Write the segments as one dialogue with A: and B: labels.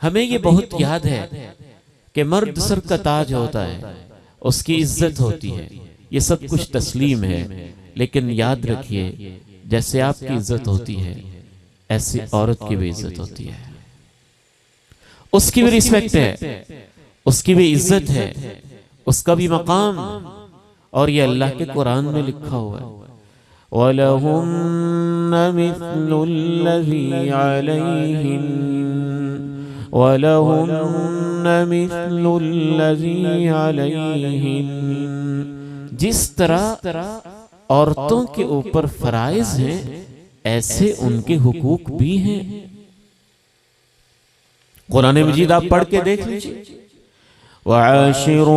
A: हमें ये बहुत याद है कि मर्द सर का ताज होता है, उसकी इज्जत होती है, ये सब कुछ तस्लीम है। लेकिन याद रखिए, जैसे आपकी इज्जत होती है ऐसी औरत की भी इज्जत होती है, उसकी भी रिस्पेक्ट है, उसकी भी इज्जत है, उसका भी मकाम। और ये अल्लाह के कुरान में लिखा हुआ है, वलहुन्ना मिस्लुल्लज़ी अलैहिन वलहुन्ना मिस्लुल्लज़ी अलैहिन। जिस तरह औरतों के ऊपर फराइज हैं, ऐसे उनके हुकूक भी हैं। कुरान मजीद आप पढ़ के देख लीजिए, वआशिरूहुन्ना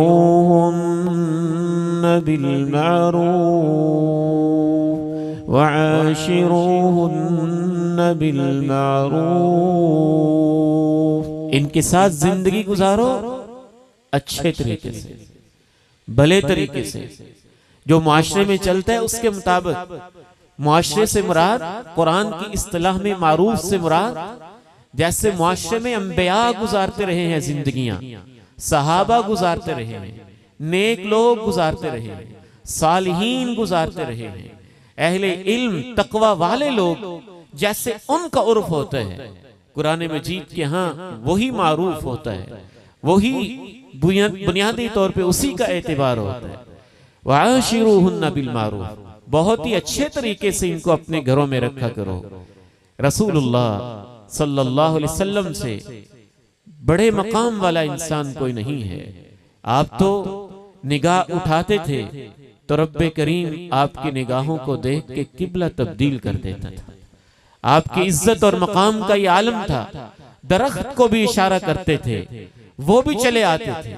A: बिलमारूफ वआशिरूहुन्ना बिलमारूफ। इनके साथ जिंदगी गुजारो अच्छे तरीके से, भले तरीके से, जो मुआशरे में चलता है उसके मुताबिक। मुआशरे से मुराद कुरान की इस्तिलाह में मारूफ से मुराद, जैसे मुआशरे में अंबिया गुजारते रहे हैं जिंदगियां, सहाबा गुजारते रहे हैं, नेक लोग गुजारते रहे हैं, सालिहीन गुजारते रहे हैं, अहले इल्म तकवा वाले लोग जैसे उनका उर्फ होता है, कुरान मजीद के यहाँ वही मारूफ होता है, वही बुनियादी तौर पे उसी का एतबार होता है। वाशिरूहुन्ना बिल मारूफ, बहुत ही अच्छे तरीके से इनको अपने घरों में रखा करो। रसूलुल्लाह सल्लल्लाहु अलैहि वसल्लम से बड़े मकाम वाला इंसान कोई नहीं है। आप तो निगाह उठाते थे तो रब्बे करीम आपकी निगाहों को देख के किबला तब्दील कर देता था। आपकी इज्जत और मकाम का ये आलम था। दरख्त को भी इशारा करते थे, वो भी चले आते थे।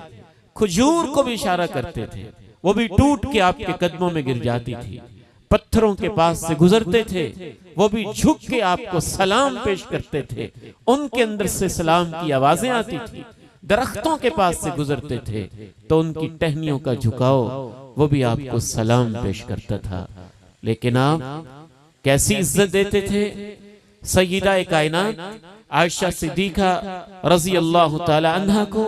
A: खजूर को भी इशारा करते थे, वो भी टूट के आपके कदमों में गिर जाती थी। पत्थरों के पास से गुजरते थे, वो भी झुक के आपको सलाम पेश करते थे, उनके अंदर से सलाम की आवाजें आती थी। दरख्तों के पास से गुजरते थे तो उनकी टहनियों का झुकाव, वो भी आपको सलाम पेश करता था। लेकिन आप कैसी इज्जत देते थे सय्यदा कायनात आयशा सिद्दीका रज़ी अल्लाह ताला अन्हा को,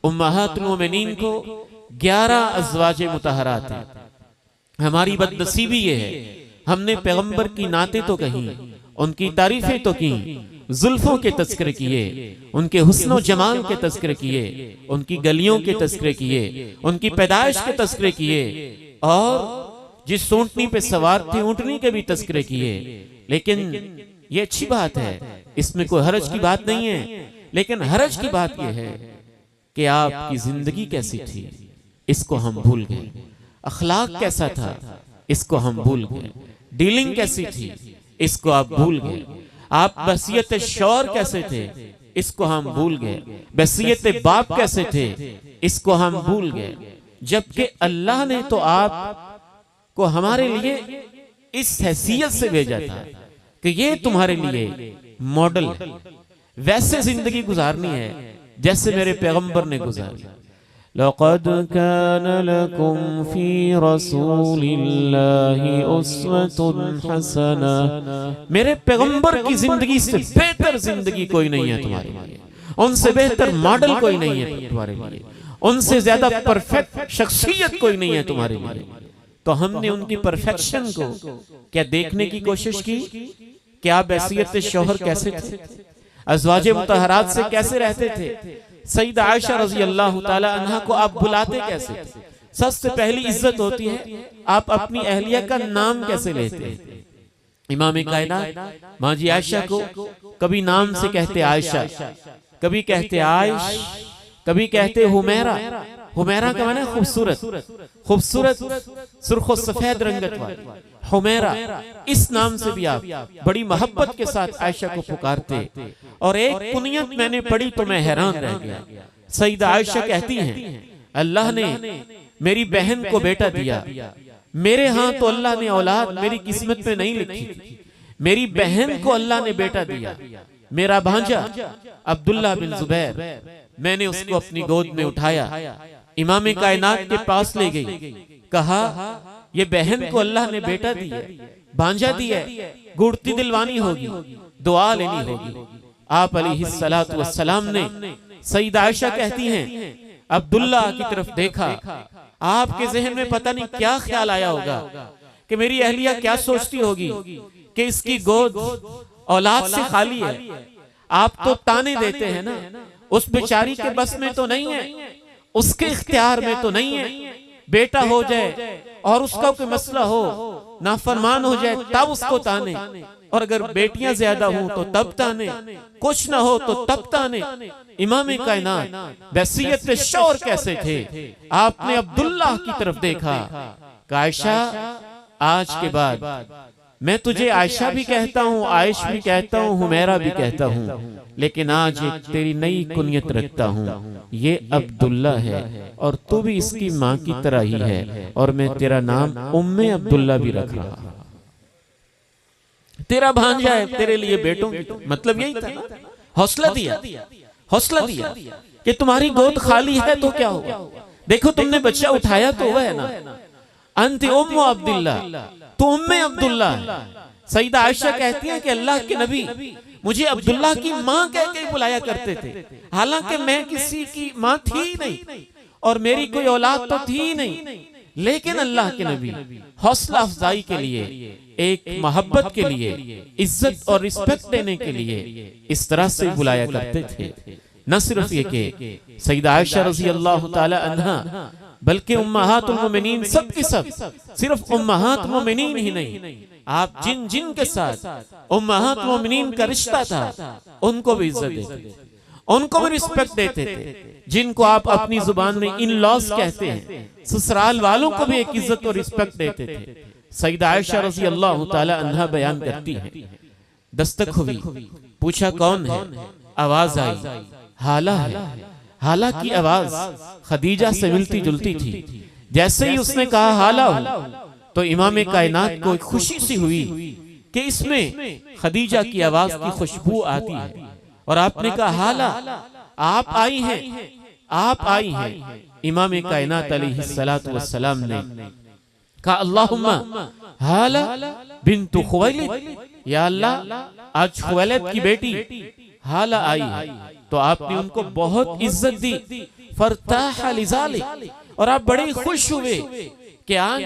A: उम्महातुल मोमिनीन को। 11 अज़वाजे मुतहरात हैं। हमारी बदनसीबी ये है, हमने पैगंबर की नाते तो कही, उनकी तारीफें तो की, जुल्फों के तस्करे किए, उनके हुस्न और जमाल के तस्करे किए, उनकी गलियों के तस्करे किए, उनकी पैदाइश के तस्करे किए, और जिस ऊंटनी पे सवार थे ऊंटनी के भी तस्करे किए। लेकिन ये अच्छी बात है, इसमें कोई हरज की बात नहीं है। लेकिन हरज की बात यह है कि आपकी जिंदगी कैसी थी, इसको हम भूल गए। अखलाक कैसा था, इसको हम भूल गए। डीलिंग कैसी थी, इसको आप भूल गए। आप बसीयत शौहर कैसे थे, इसको हम भूल गए। बसीयत बाप कैसे थे, इसको हम भूल गए। जबकि अल्लाह ने तो आप को हमारे लिए इस हैसियत से भेजा था कि ये तुम्हारे लिए मॉडल है, वैसे जिंदगी गुजारनी है जैसे मेरे पैगंबर ने गुजारी। लक़द कान लकुम फी रसूलिल्लाहि उस्वतुन हसना। मेरे पैगंबर की जिंदगी से बेहतर जिंदगी कोई नहीं है तुम्हारे लिए, उनसे बेहतर मॉडल कोई नहीं है तुम्हारे लिए, उनसे ज्यादा परफेक्ट शख्सियत कोई नहीं है तुम्हारे लिए। तो हमने उनकी परफेक्शन को क्या देखने की कोशिश की कि आप हैसियत शौहर कैसे थे, अज़वाजे मुतहरात से कैसे रहते थे, सईदा आयशा रज़ी अल्लाह ताला अन्हा को आप बुलाते कैसे थे। सबसे पहली इज्जत होती है आप अपनी अहलिया का नाम कैसे लेते हैं। इमाम कायनात माँ जी आयशा को कभी नाम से कहते आयशा, कभी कहते आयश, कभी कहते हुमैरा। हुमैरा का माने खूबसूरत, खूबसूरत सुर्ख सफेद रंगत वाली हुमैरा। इस नाम से भी आप बड़ी मोहब्बत के साथ आयशा को पुकारते। और एक कुनियत मैंने पढ़ी तो मैं हैरान रह गया। सईदा आयशा कहती हैं, अल्लाह ने मेरी बहन को बेटा दिया, मेरे यहाँ तो अल्लाह ने औलाद मेरी किस्मत में नहीं लिखी थी, मेरी बहन को अल्लाह ने बेटा दिया। मेरा भांजा अब्दुल्ला बिन जुबैर, मैंने उसको अपनी गोद में उठाया, इमाम कायनात के पास ले गई, कहा ये बहन को अल्लाह ने बेटा दिया, भांजा दिया, गुड़ती दिलवानी होगी, दुआ लेनी होगी। आप अलैहिस्सलातु वस्सलाम ने सईदा आयशा कहती हैं अब्दुल्ला की तरफ देखा, आपके जहन में पता नहीं क्या ख्याल आया होगा कि मेरी अहलिया क्या सोचती होगी कि इसकी गोद औलाद से खाली है। आप तो ताने देते हैं ना, उस बेचारी के बस में तो नहीं है, उसके इख्तियार में तो नहीं है। बेटा हो जाए और उसका कोई मसला हो, नाफरमान हो जाए तब उसको ताने, और अगर बेटियां ज्यादा हों तो तब ताने, कुछ ना हो तो तब ताने। इमाम कायनात वसीयत शौर कैसे थे? आपने अब्दुल्लाह की तरफ देखा, आयशा आज के बाद मैं तुझे आयशा भी कहता हूँ, आयश भी कहता हूँ, हुमैरा भी कहता हूँ, लेकिन आज एक तेरी नई कुनियत रखता हूँ, ये अब्दुल्ला है और तू भी इसकी माँ की तरह ही है, और मैं तेरा नाम उम्मे अब्दुल्ला भी रख रहा हूं। तेरा भांजा है, तेरे लिए बेटों की, मतलब यही था ना। हौसला दिया, हौसला दिया कि तुम्हारी गोद खाली है तो क्या हुआ, देखो तुमने बच्चा उठाया तो हुआ है ना। अंत उम्मु अब्दुल्ला, तो उम्मे अब्दुल्ला। सईदा आयशा कहती है कि अल्लाह के नबी मुझे अब्दुल्ला की माँ कह के बुलाया करते थे, हालांकि मैं किसी की माँ थी नहीं और मेरी कोई औलाद तो थी नहीं, लेकिन अल्लाह के नबी हौसला अफजाई के लिए, एक मोहब्बत के लिए, इज्जत और रिस्पेक्ट देने के लिए इस तरह से बुलाया करते थे। न सिर्फ ये कि सईदा आयशा रज़ी अल्लाह ताला अन्हा, बल्कि उम्महातुल मोमिनीन सब की सब, सिर्फ उम्महात मोमिनीन ही नहीं, आप जिन जिन के साथ उम्महात मोमिनीन का रिश्ता था उनको भी इज्जत देते थे, उनको भी रिस्पेक्ट देते थे। जिनको आप अपनी जुबान में इन लॉज कहते हैं, ससुराल वालों को भी एक इज्जत और रिस्पेक्ट देते थे। सईदा आयशा रज़ी अल्लाह ताला अन्हा बयान करती है, दस्तक हुई, पूछा कौन है, आवाज आई, हाला है। हाला की आवाज खदीजा से मिलती जुलती थी। जैसे ही उसने कहा हाला हो, तो इमाम कायनात को एक खुशी सी हुई कि इसमें खदीजा की आवाज की खुशबू आती है, और आपने कहा हाला, आप आई हैं, आप आई हैं। इमाम कायनात अलैहिस्सलातु वस्सलाम ने कहा अल्लाहुम्मा हाला बिन्तु खुवैलिद, या अल्लाह आज खुवैलिद की बेटी हाला आई है। तो आपने उनको बहुत इज्जत दी, फरताह लिजालिक, और आप बड़े खुश हुए कि आज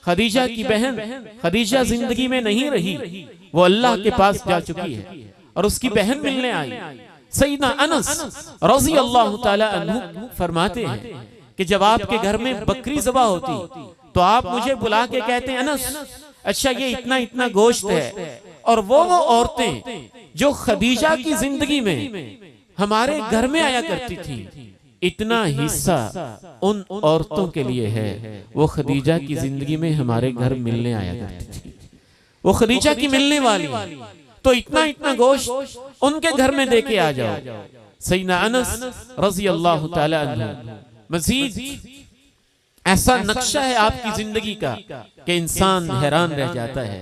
A: खदीजा की बहन, खदीजा जिंदगी में नहीं रही, वो अल्लाह के पास जा चुकी है और उसकी बहन मिलने आई। सईदना अनस रज़ी अल्लाह ताला अन्हु फरमाते हैं कि जब आपके घर में बकरी ज़बा होती तो आप मुझे बुला के कहते हैं अनस, अच्छा ये इतना इतना गोश्त है, और वो औरतें जो खदीजा की जिंदगी में हमारे घर में आया करती थी, इतना हिस्सा उन औरतों के लिए है, वो खदीजा की जिंदगी में हमारे घर मिलने आया करती थी, वो खदीजा की मिलने वाली, तो इतना इतना गोश्त उनके घर में दे के आ जाओ। सईदना अनस रज़ी अल्लाह ताला अन्हु, मजीद ऐसा नक्शा है आपकी जिंदगी का कि इंसान हैरान रह जाता है।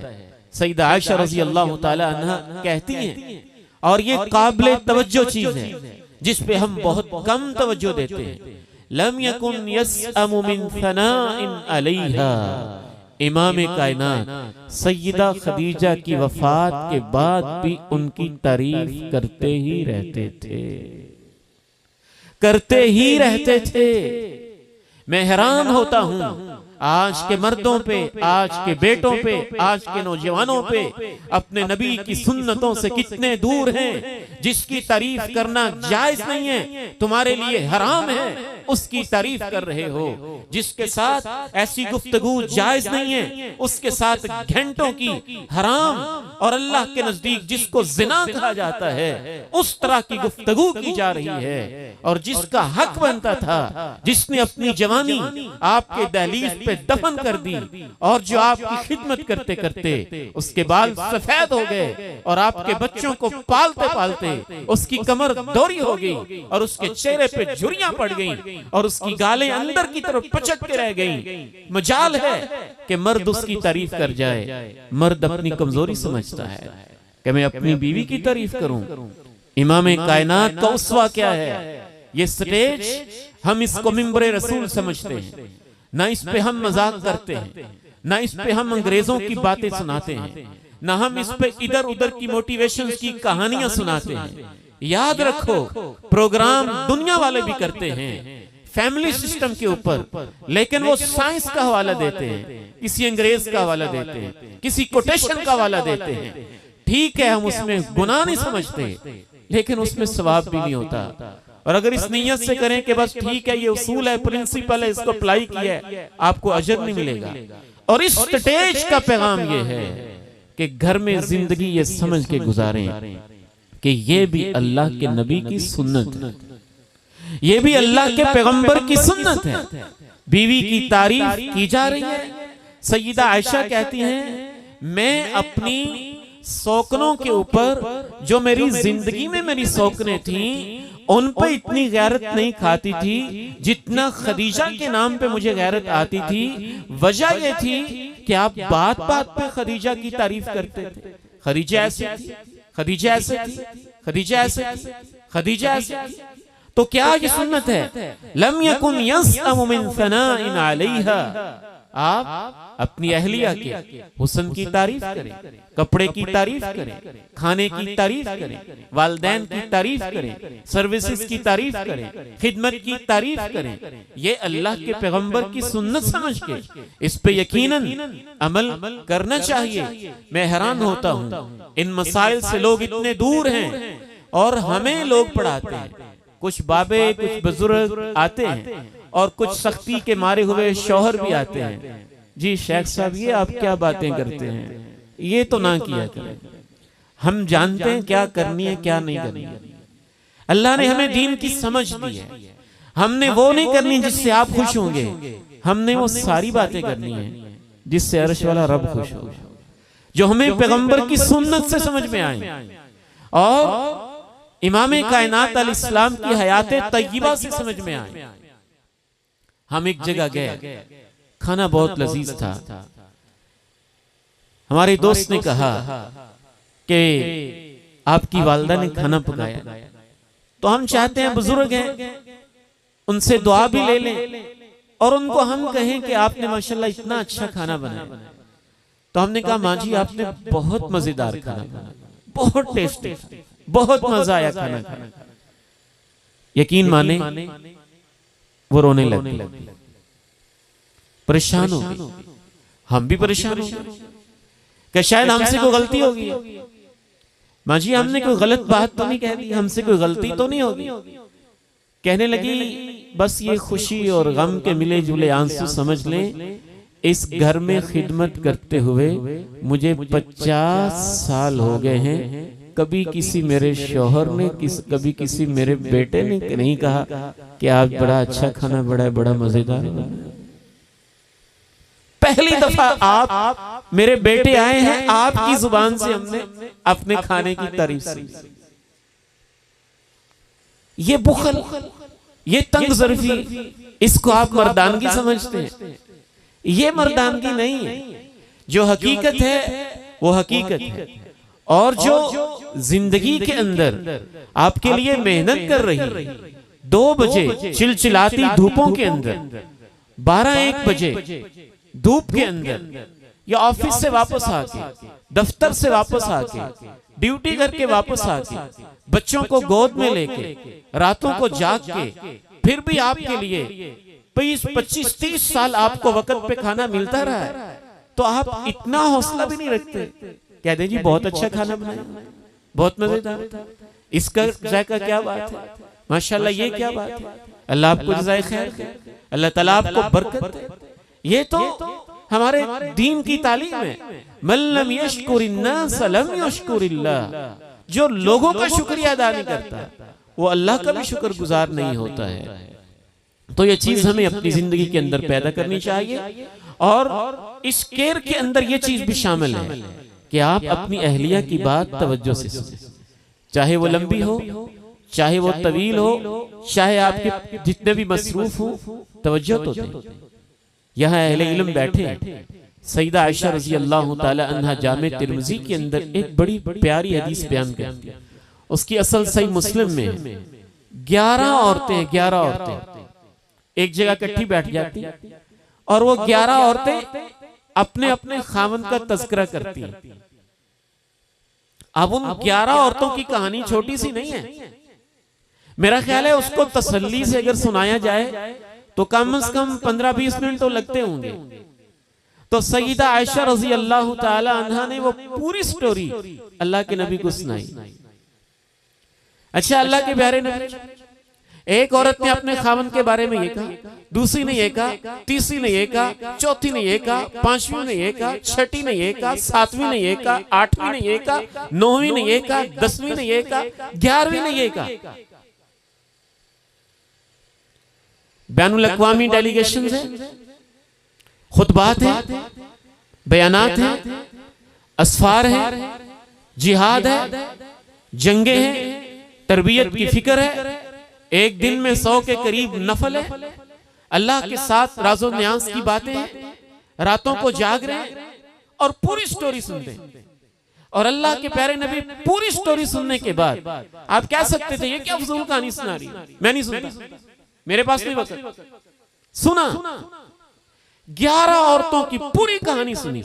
A: सईदा आयशा रज़ी अल्लाह ताला अन्हा कहती हैं, और ये काबिल तवज्जो चीज है जिस पे हम बहुत कम तवज्जो देते हैं, लम यकुन यसअमु मिन फनाइन अलैहा। इमाम कायनात सैयदा खदीजा की वफात के बाद भी उनकी तारीफ करते ही रहते थे, करते ही रहते थे। मैं हैरान होता हूं आज के मर्दों पे, आज के बेटों पे, आज के नौजवानों पे अपने नबी की सुन्नतों से कितने दूर हैं। जिसकी तारीफ करना जायज नहीं है, तुम्हारे लिए हराम है, उसकी तारीफ कर रहे हो। जिसके साथ ऐसी गुफ्तगू जायज नहीं है, उसके साथ घंटों की हराम और अल्लाह के नजदीक जिसको जिना कहा जाता है, उस तरह की गुफ्तगू की जा रही है। और जिसका हक बनता था, जिसने अपनी जवानी आपके दहलीज पे दफन कर दी, और जो आपकी खिदमत करते करते उसके बाल सफेद हो गए, और आपके बच्चों को पालते पालते उसकी कमर दोरी हो गई, और उसके चेहरे पे झुर्रियां पड़ गईं, और उसकी गालें अंदर की तरफ पचक के रह गईं। मजाल है कि मर्द उसकी तारीफ कर जाए। मर्द अपनी कमजोरी समझता है कि मैं अपनी बीवी की तारीफ करूं। इमाम कायनात का उसवा क्या है? ये स्टेज हम इसको मिंबरे रसूल समझते हैं, ना इस पे हम मजाक करते हैं, ना इस पे हम अंग्रेजों की बातें सुनाते हैं, ना हम इस पे इधर उधर की मोटिवेशन की कहानियां सुनाते हैं। याद रखो, प्रोग्राम दुनिया वाले भी करते हैं फैमिली सिस्टम के ऊपर, लेकिन वो साइंस का हवाला देते हैं, किसी अंग्रेज का हवाला देते हैं, किसी कोटेशन का हवाला देते हैं। ठीक है, हम उसमें गुनाह नहीं समझते, लेकिन उसमें सवाब भी नहीं होता। और अगर इस नीयत से करें कि बस ठीक है, ये उसूल है, प्रिंसिपल है, इसको अप्लाई किया है, आपको अजर नहीं मिलेगा। और इस स्टेज का पैगाम ये है कि घर में जिंदगी ये समझ के गुजारें कि ये भी अल्लाह के नबी की सुन्नत है, ये भी अल्लाह के पैगंबर की सुन्नत है। बीवी की तारीफ की जा रही है। सैयदा आयशा कहती हैं, मैं अपनी सौकनों के ऊपर, जो मेरी जिंदगी में मेरी सौकनें थीं, उन पे इतनी गैरत नहीं खाती थी जितना खदीजा के नाम पे मुझे गैरत आती थी। वजह यह थी कि आप बात बात पे खदीजा की तारीफ करते थे। खदीजा ऐसी थी, खदीजा ऐसे थी, खदीजा ऐसे थी, खदीजा ऐसे थी। तो क्या ये सुन्नत है? लम यकुन यसअमु मिन सनाइन अलैहा। आप अपनी अहलिया के हुस्न की तारीफ करें, कपड़े की तारीफ करें, खाने की तारीफ करें, वालदैन की तारीफ करें, सर्विसेज की तारीफ करें, खिदमत की तारीफ करें। ये अल्लाह के पैगंबर की सुन्नत समझ के इस पे यकीनन अमल करना चाहिए। मैं हैरान होता हूँ, इन मसाइल से लोग इतने दूर हैं और हमें लोग पढ़ाते हैं। कुछ बाबे, कुछ बुजुर्ग आते हैं और कुछ सख्ती के मारे हुए शौहर भी आते हैं। जी शेख साहब, ये आप क्या बातें करते हैं, ये तो ना किया करें। हम जानते हैं क्या करनी है, क्या नहीं करनी है। अल्लाह ने हमें दीन की समझ दी है। हमने वो नहीं करनी जिससे आप खुश होंगे, हमने वो सारी बातें करनी है जिससे अर्श वाला रब खुश हो, जो हमें पैगंबर की सुन्नत से समझ में आए और इमाम कायनात अलैहिस्सलाम की हयाते तय्यबा से समझ में आए। हम एक जगह गए, खाना बहुत लजीज था। हमारे दोस्त ने कहा कि आपकी वालदा ने खाना पकाया, तो हम चाहते हैं, बुजुर्ग हैं, उनसे दुआ भी ले लें और उनको हम कहें कि आपने माशाल्लाह इतना अच्छा खाना बनाया। तो हमने कहा, माँ जी आपने बहुत मजेदार खाना बनाया, बहुत टेस्टी, बहुत मजा आया खाना खाना। यकीन माने वो रोने लगे, परेशान हो गए। हम भी परेशान हो गए कि शायद हमसे कोई गलती होगी। माँ जी हमने कोई गलत बात तो नहीं कह दी, हमसे कोई गलती तो नहीं होगी। कहने लगी, बस ये खुशी और गम के मिले जुले आंसू समझ लें, इस घर में खिदमत करते हुए मुझे 50 साल हो गए हैं। कभी किसी मेरे शौहर ने, कभी किसी मेरे बेटे ने नहीं कहा कि आप बड़ा अच्छा खाना, बड़ा मजेदार। पहली दफा आप मेरे बेटे आए हैं, आपकी जुबान से हमने अपने खाने की तारीफ सुनी। ये बुखल, ये तंगज़रफी, इसको आप मर्दानगी समझते हैं। ये मर्दानगी नहीं है। जो हकीकत है वो हकीकत है, और जो जिंदगी के अंदर आपके लिए मेहनत कर रही, 2 बजे चिलचिलाती धूपों के अंदर, 12-1 बजे धूप के अंदर, या ऑफिस से वापस आके, दफ्तर से वापस आके, ड्यूटी करके वापस आके, बच्चों को गोद में लेके, रातों को जाग के, फिर भी आपके लिए 20, 25, 30 साल आपको वक्त पे खाना मिलता रहा है, तो आप इतना हौसला भी नहीं रखते। कह दे जी बहुत अच्छा खाना बनाया, बहुत मजेदार, इसका जायका क्या बात है, माशाल्लाह ये क्या बात है, अल्लाह आपको जज़ाए खैर दे, अल्लाह ताला आपको बरकत दे। ये तो हमारे दीन की तालीम है। मन लम यशकुरिन्नास लम यशकुरिल्लाह। जो लोगों का शुक्रिया अदा नहीं करता, वो अल्लाह का भी शुक्रगुजार नहीं होता है। तो ये चीज हमें अपनी जिंदगी के अंदर पैदा करनी चाहिए, और इस केयर के अंदर ये चीज भी शामिल है कि आप अपनी अहलिया की बात तवज्जो से सुने, चाहे वो लंबी हो, चाहे वो तवील हो, चाहे आपके जितने भी मसरूफ हो, तवज्जो तो दें। यहाँ अहले इल्म बैठे हैं। सईदा आयशा रज़ी अल्लाह ताला अन्हा जामे तिर्मिज़ी के अंदर एक बड़ी प्यारी हदीस बयान करती है। उसकी असल सही मुस्लिम में 11 औरतें एक जगह इकट्ठी बैठ जाती, और वो 11 औरतें अपने अपने खामन का तज़किरा करती हैं। अब उन 11 औरतों की कहानी छोटी सी नहीं है। मेरा ख्याल है उसको तसल्ली से अगर सुनाया जाए तो कम से कम 15-20 मिनट तो लगते होंगे। तो सईदा आयशा रजी अल्लाह ताला अन्हा ने वो पूरी स्टोरी अल्लाह के नबी को सुनाई। अच्छा, अल्लाह के प्यारे नबी, एक औरत ने अपने खावन के बारे में ये कहा, दूसरी ने ये कहा, तीसरी ने ये कहा, चौथी ने ये कहा, पांचवी ने ये कहा, छठी ने ये कहा, सातवीं ने ये कहा, आठवीं ने ये कहा, नौवीं ने ये कहा, 10वीं ने ये कहा, 11वीं ने ये कहा। बैनुल अक़वामी डेलीगेशन है, खुतबात है, बयानात है, असफार है, जिहाद है, जंगे हैं, तरबियत की फिक्र है, एक दिन में 100 के करीब नफल है, अल्लाह के साथ राजो न्यास की बातें हैं, रातों को जाग रहे हैं और पूरी स्टोरी सुनते हैं। और अल्लाह के प्यारे नबी पूरी स्टोरी सुनने के बाद आप कह सकते थे ये क्या फजूल कहानी सुना रही है, मैं नहीं सुनता, मेरे पास नहीं वक्त। सुना, 11 औरतों की पूरी कहानी सुनी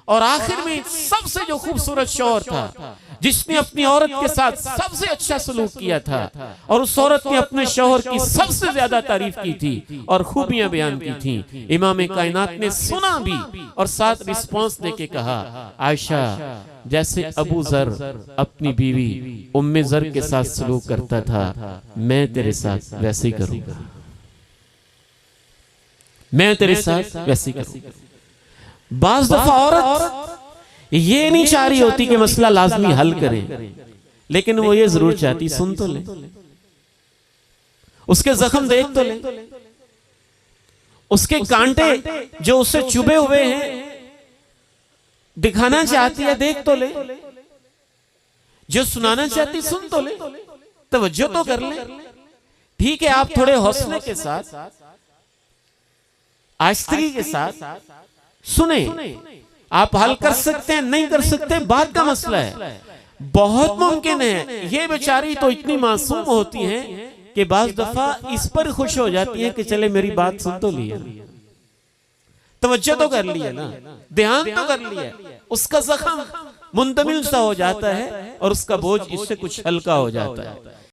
A: और आखिर में सबसे जो खूबसूरत शौहर था जिसने अपनी औरत के साथ सबसे अच्छा सलूक किया था और उस औरत ने अपने शौहर की सबसे ज्यादा तारीफ की थी और खूबियां बयान की थी, इमाम कायनात ने सुना भी और साथ रिस्पांस देके कहा, आयशा जैसे अबू जर अपनी बीवी उम्मे जर के साथ सलूक करता था, मैं तेरे साथ वैसे ही करूंगा, मैं तेरे साथ वैसे ही करूंगा। बाज दफा औरत ये नहीं चाह रही होती कि मसला लाजमी हल करें, लेकिन वो ये जरूर चाहती सुन तो ले, उसके जख्म देख तो ले, उसके कांटे जो उससे चुभे हुए हैं दिखाना चाहती है देख तो ले, जो सुनाना चाहती सुन तो ले, तवज्जो तो कर ले। ठीक है, आप थोड़े हौसले के साथ, आस्तिकी के साथ सुने, आप हल कर सकते हैं, नहीं कर सकते बात का मसला है। बहुत मुमकिन है ये बेचारी तो इतनी मासूम होती हैं कि बाज दफा इस पर खुश हो जाती है कि चले मेरी बात सुन तो लिया, तवज्जो तो कर लिया ना, ध्यान तो कर लिया, उसका जख्म मुंतमिल सा हो जाता है और उसका बोझ इससे कुछ हल्का हो जाता है।